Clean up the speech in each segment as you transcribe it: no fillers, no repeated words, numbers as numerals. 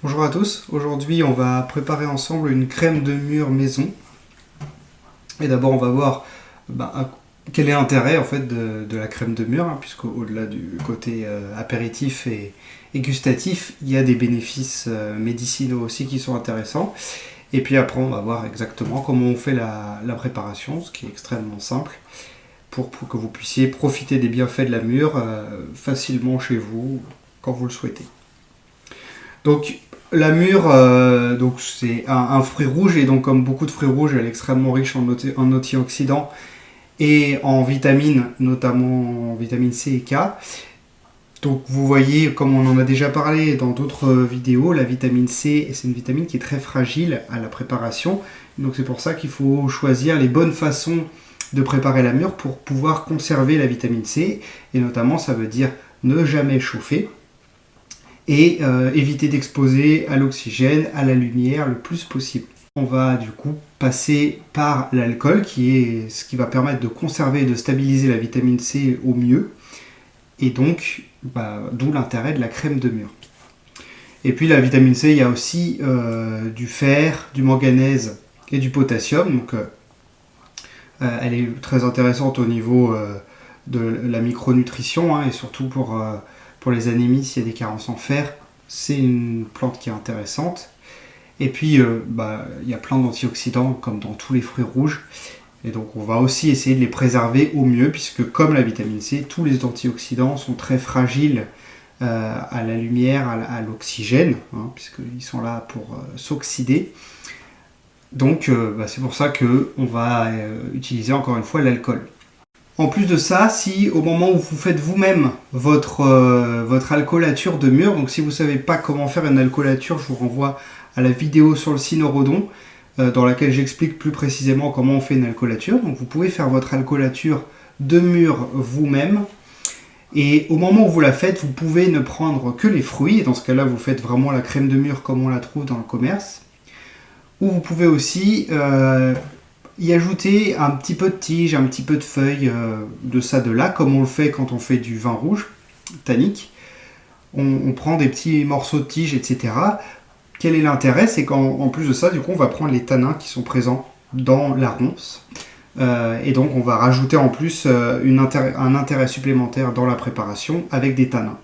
Bonjour à tous, aujourd'hui on va préparer ensemble une crème de mûre maison. Et d'abord on va voir quel est l'intérêt en fait de la crème de mûre, puisqu'au-delà du côté apéritif et gustatif, il y a des bénéfices médicinaux aussi qui sont intéressants. Et puis après on va voir exactement comment on fait la préparation, ce qui est extrêmement simple, pour que vous puissiez profiter des bienfaits de la mûre facilement chez vous quand vous le souhaitez. Donc la mûre, c'est un fruit rouge et donc comme beaucoup de fruits rouges, elle est extrêmement riche en antioxydants et en vitamines, notamment en vitamine C et K. Donc vous voyez, comme on en a déjà parlé dans d'autres vidéos, la vitamine C, c'est une vitamine qui est très fragile à la préparation. Donc c'est pour ça qu'il faut choisir les bonnes façons de préparer la mûre pour pouvoir conserver la vitamine C. Et notamment, ça veut dire ne jamais chauffer et éviter d'exposer à l'oxygène, à la lumière le plus possible. On va du coup passer par l'alcool, qui est ce qui va permettre de conserver et de stabiliser la vitamine C au mieux. Et donc, d'où l'intérêt de la crème de mûre. Et puis la vitamine C, il y a aussi du fer, du manganèse et du potassium. Donc elle est très intéressante au niveau de la micronutrition, et surtout pour les anémies, s'il y a des carences en fer, c'est une plante qui est intéressante. Et puis, il y a plein d'antioxydants, comme dans tous les fruits rouges. Et donc, on va aussi essayer de les préserver au mieux, puisque comme la vitamine C, tous les antioxydants sont très fragiles à la lumière, à l'oxygène, puisqu'ils sont là pour s'oxyder. Donc, c'est pour ça qu'on va utiliser encore une fois l'alcool. En plus de ça, si au moment où vous faites vous-même votre alcoolature de mûre, donc si vous ne savez pas comment faire une alcoolature, je vous renvoie à la vidéo sur le cynorhodon, dans laquelle j'explique plus précisément comment on fait une alcoolature. Donc vous pouvez faire votre alcoolature de mûre vous-même. Et au moment où vous la faites, vous pouvez ne prendre que les fruits. Et dans ce cas-là, vous faites vraiment la crème de mûre comme on la trouve dans le commerce. Ou vous pouvez aussi y ajouter un petit peu de tige, un petit peu de feuilles de ça, de là, comme on le fait quand on fait du vin rouge, tannique. On prend des petits morceaux de tige, etc. Quel est l'intérêt? C'est qu'en plus de ça, du coup, on va prendre les tanins qui sont présents dans la ronce. Et donc, on va rajouter en plus un intérêt supplémentaire dans la préparation avec des tanins.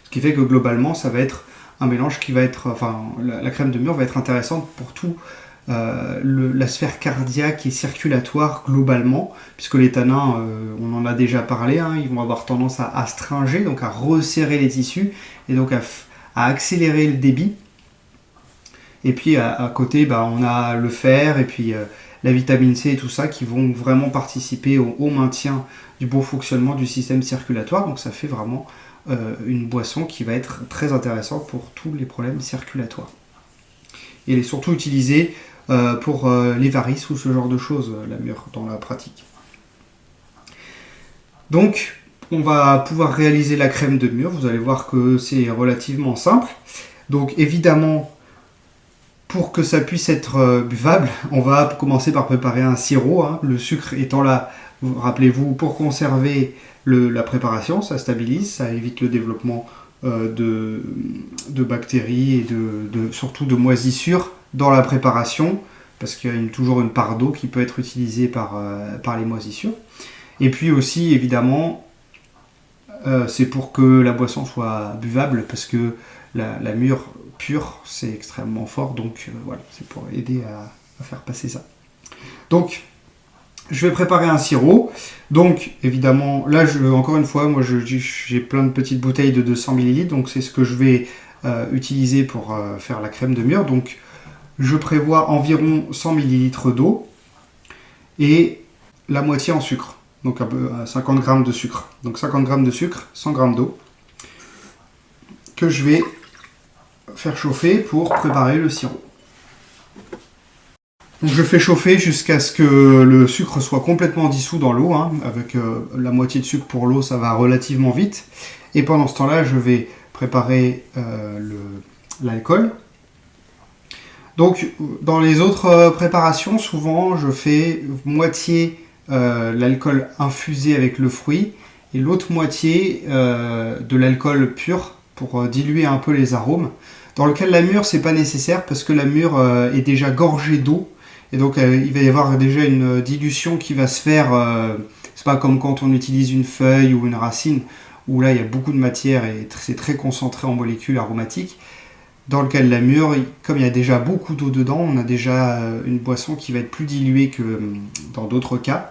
Ce qui fait que globalement, ça va être un mélange qui va être... la crème de mûre va être intéressante pour tout la sphère cardiaque et circulatoire globalement, puisque les tanins, on en a déjà parlé, ils vont avoir tendance à astringer, donc à resserrer les tissus, et donc à accélérer le débit. Et puis à côté, on a le fer et puis la vitamine C et tout ça qui vont vraiment participer au maintien du bon fonctionnement du système circulatoire. Donc ça fait vraiment une boisson qui va être très intéressante pour tous les problèmes circulatoires. Et elle est surtout utilisée pour les varices ou ce genre de choses, la mûre, dans la pratique. Donc, on va pouvoir réaliser la crème de mûre. Vous allez voir que c'est relativement simple. Donc, évidemment, pour que ça puisse être buvable, on va commencer par préparer un sirop. Le sucre étant là, rappelez-vous, pour conserver la préparation, ça stabilise, ça évite le développement de bactéries et surtout de moisissures dans la préparation, parce qu'il y a toujours une part d'eau qui peut être utilisée par les moisissures. Et puis aussi, évidemment, c'est pour que la boisson soit buvable, parce que la mûre pure, c'est extrêmement fort, donc voilà, c'est pour aider à faire passer ça. Donc, je vais préparer un sirop. Donc, évidemment, là, encore une fois, moi, j'ai plein de petites bouteilles de 200 ml, donc c'est ce que je vais utiliser pour faire la crème de mûre. Donc, je prévois environ 100 ml d'eau et la moitié en sucre. Donc, 50 g de sucre. Donc, 50 g de sucre, 100 g d'eau que je vais faire chauffer pour préparer le sirop. Donc je fais chauffer jusqu'à ce que le sucre soit complètement dissous dans l'eau. Avec la moitié de sucre pour l'eau, ça va relativement vite. Et pendant ce temps-là, je vais préparer l'alcool. Donc dans les autres préparations, souvent je fais moitié l'alcool infusé avec le fruit et l'autre moitié de l'alcool pur pour diluer un peu les arômes. Dans le cas de la mûre, c'est pas nécessaire parce que la mûre est déjà gorgée d'eau. Et donc il va y avoir déjà une dilution qui va se faire. C'est pas comme quand on utilise une feuille ou une racine, où là il y a beaucoup de matière et c'est très concentré en molécules aromatiques. Dans le cas de la mûre, comme il y a déjà beaucoup d'eau dedans, on a déjà une boisson qui va être plus diluée que dans d'autres cas.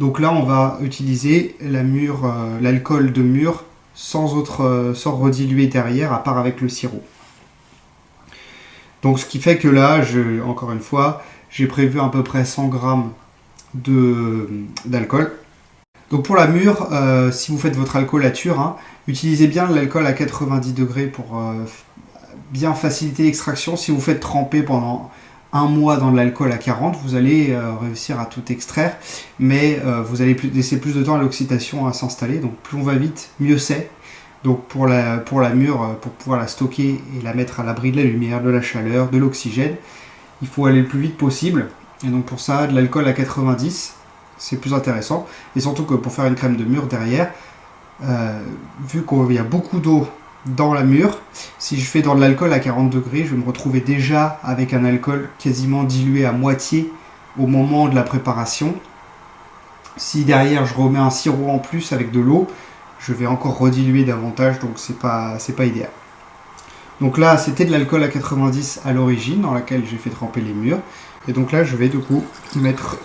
Donc là, on va utiliser la mûre, l'alcool de mûre sans rediluer derrière, à part avec le sirop. Donc ce qui fait que là, encore une fois, j'ai prévu à peu près 100 g d'alcool. Donc pour la mûre, si vous faites votre alcoolature, hein, utilisez bien l'alcool à 90 degrés pour bien faciliter l'extraction. Si vous faites tremper pendant un mois dans de l'alcool à 40, vous allez réussir à tout extraire, mais vous allez laisser plus de temps à l'oxydation à s'installer. Donc plus on va vite, mieux c'est. Donc pour la mûre, pour pouvoir la stocker et la mettre à l'abri de la lumière, de la chaleur, de l'oxygène, il faut aller le plus vite possible. Et donc pour ça, de l'alcool à 90, c'est plus intéressant. Et surtout que pour faire une crème de mûre derrière, vu qu'il y a beaucoup d'eau dans la mûre, si je fais dans de l'alcool à 40 degrés, je vais me retrouver déjà avec un alcool quasiment dilué à moitié au moment de la préparation. Si derrière je remets un sirop en plus avec de l'eau, je vais encore rediluer davantage, donc c'est pas idéal. Donc là, c'était de l'alcool à 90 à l'origine, dans laquelle j'ai fait tremper les mûres. Et donc là, je vais du coup mettre «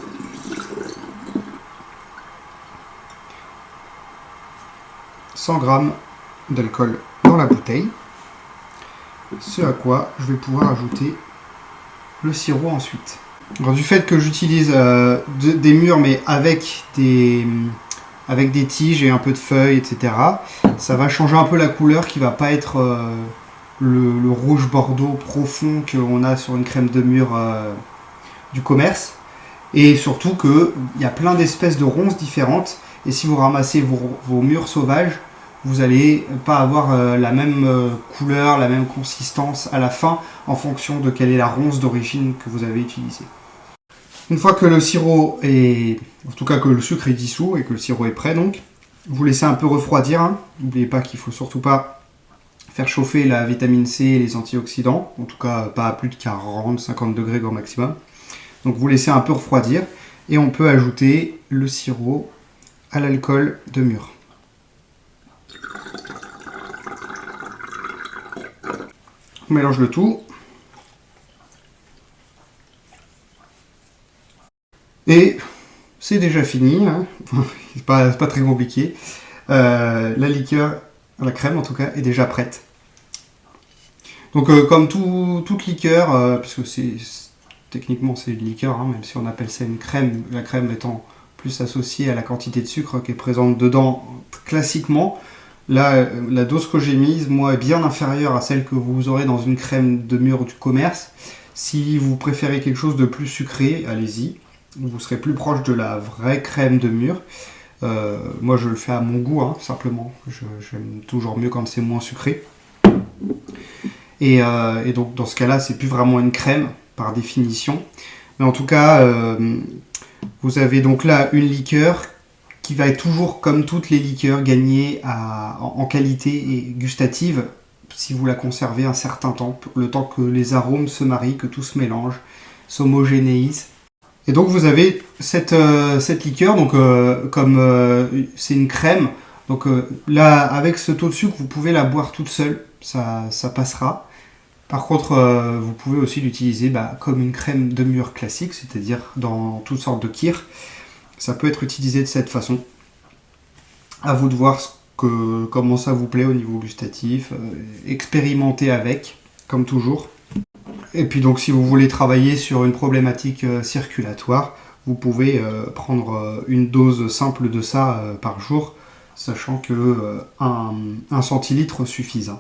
100 g d'alcool dans la bouteille, ce à quoi je vais pouvoir ajouter le sirop ensuite. Alors, du fait que j'utilise des mûres mais avec des tiges et un peu de feuilles, etc., ça va changer un peu la couleur qui va pas être le rouge bordeaux profond qu'on a sur une crème de mûre du commerce. Et surtout qu'il y a plein d'espèces de ronces différentes, et si vous ramassez vos mûres sauvages, vous n'allez pas avoir la même couleur, la même consistance à la fin, en fonction de quelle est la ronce d'origine que vous avez utilisée. Une fois que le sirop est, en tout cas que le sucre est dissous et que le sirop est prêt, donc, vous laissez un peu refroidir. Hein. N'oubliez pas qu'il ne faut surtout pas faire chauffer la vitamine C et les antioxydants, en tout cas pas à plus de 40-50 degrés grand maximum. Donc vous laissez un peu refroidir et on peut ajouter le sirop à l'alcool de mûre. On mélange le tout. Et c'est déjà fini, hein. C'est pas très compliqué. La liqueur, la crème en tout cas, est déjà prête. Donc comme toute liqueur, puisque techniquement c'est une liqueur, hein, même si on appelle ça une crème, la crème étant plus associée à la quantité de sucre qui est présente dedans classiquement. Là, la dose que j'ai mise, moi, est bien inférieure à celle que vous aurez dans une crème de mûre du commerce. Si vous préférez quelque chose de plus sucré, allez-y. Vous serez plus proche de la vraie crème de mûre. Moi, je le fais à mon goût, hein, simplement. J'aime toujours mieux quand c'est moins sucré. Et donc, dans ce cas-là, c'est plus vraiment une crème, par définition. Mais en tout cas, vous avez donc là une liqueur qui va être toujours, comme toutes les liqueurs, gagner en qualité et gustative si vous la conservez un certain temps, le temps que les arômes se marient, que tout se mélange, s'homogénéise. Et donc vous avez cette liqueur, donc comme c'est une crème, donc là avec ce taux de sucre vous pouvez la boire toute seule, ça passera. Par contre vous pouvez aussi l'utiliser comme une crème de mûre classique, c'est-à-dire dans toutes sortes de kir. Ça peut être utilisé de cette façon. À vous de voir comment ça vous plaît au niveau gustatif, expérimentez avec, comme toujours. Et puis donc si vous voulez travailler sur une problématique circulatoire, vous pouvez prendre une dose simple de ça par jour, sachant que 1 centilitre suffit. Hein.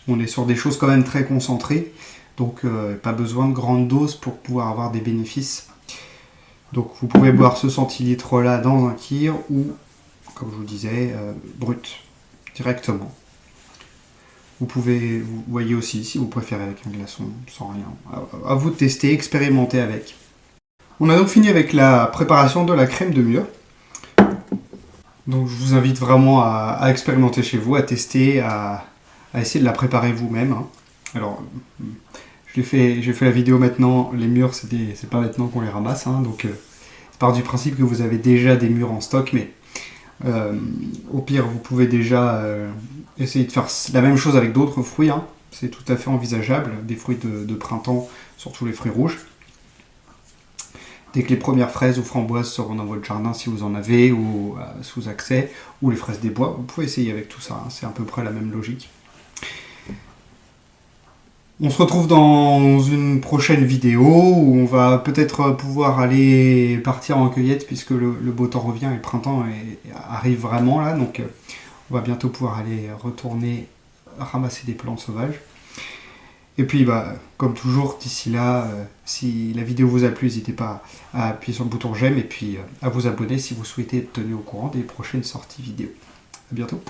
On est sur des choses quand même très concentrées, donc pas besoin de grandes doses pour pouvoir avoir des bénéfices. Donc vous pouvez boire ce centilitre là dans un kir ou, comme je vous disais, brut, directement. Vous voyez aussi si vous préférez avec un glaçon, sans rien. À vous de tester, expérimenter avec. On a donc fini avec la préparation de la crème de mûre. Donc je vous invite vraiment à expérimenter chez vous, à tester, à à essayer de la préparer vous-même. Hein. Alors, j'ai fait la vidéo maintenant, les murs, c'est pas maintenant qu'on les ramasse, hein, donc c'est part du principe que vous avez déjà des murs en stock, mais au pire, vous pouvez déjà essayer de faire la même chose avec d'autres fruits, hein. C'est tout à fait envisageable, des fruits de printemps, surtout les fruits rouges. Dès que les premières fraises ou framboises seront dans votre jardin, si vous en avez, ou sous accès, ou les fraises des bois, vous pouvez essayer avec tout ça, hein. C'est à peu près la même logique. On se retrouve dans une prochaine vidéo où on va peut-être pouvoir aller partir en cueillette puisque le beau temps revient et le printemps arrive vraiment là, donc on va bientôt pouvoir aller retourner ramasser des plantes sauvages. Et puis, comme toujours, d'ici là, si la vidéo vous a plu, n'hésitez pas à appuyer sur le bouton j'aime et puis à vous abonner si vous souhaitez être tenu au courant des prochaines sorties vidéo. À bientôt.